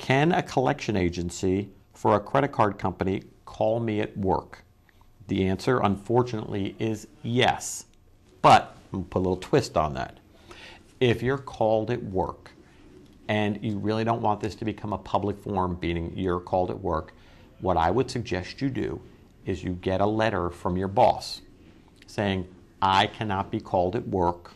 Can a collection agency for a credit card company call me at work? The answer, unfortunately, is yes. But I'm going to put a little twist on that. If you're called at work and you really don't want this to become a public forum, meaning you're called at work, what I would suggest you do is you get a letter from your boss saying, I cannot be called at work.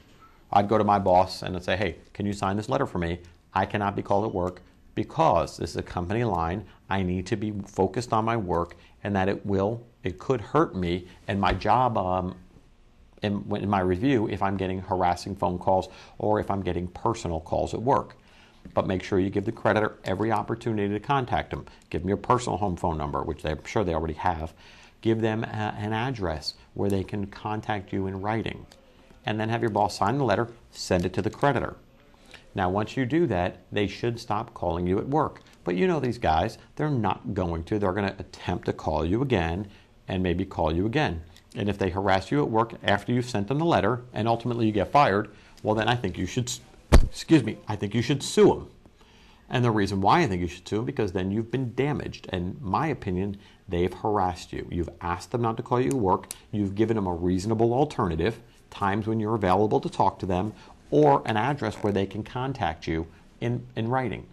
I'd go to my boss and I'd say, hey, can you sign this letter for me? I cannot be called at work because this is a company line. I need to be focused on my work, and that it could hurt me and my job in my review if I'm getting harassing phone calls or if I'm getting personal calls at work. But make sure you give the creditor every opportunity to contact them. Give them your personal home phone number, which I'm sure they already have. Give them an address where they can contact you in writing. And then have your boss sign the letter, send it to the creditor. Now, once you do that, they should stop calling you at work. But you know these guys, they're not going to. They're going to attempt to call you again and maybe call you again. And if they harass you at work after you've sent them the letter and ultimately you get fired, well, then I think you should, I think you should sue them. And the reason why I think you should sue them, because then you've been damaged. And in my opinion, they've harassed you. You've asked them not to call you at work. You've given them a reasonable alternative, times when you're available to talk to them, or an address where they can contact you in writing.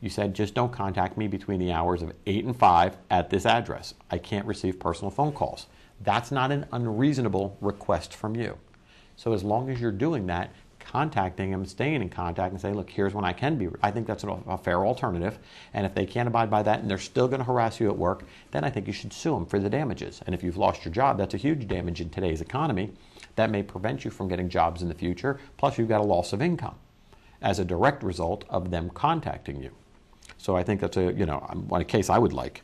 You said, just don't contact me between the hours of 8 and 5 at this address. I can't receive personal phone calls. That's not an unreasonable request from you. So as long as you're doing that, contacting them, staying in contact and say, look, here's when I can be. I think that's a fair alternative. And if they can't abide by that and they're still going to harass you at work, then I think you should sue them for the damages. And if you've lost your job, that's a huge damage in today's economy. That may prevent you from getting jobs in the future. Plus, you've got a loss of income as a direct result of them contacting you. So I think that's a case I would like.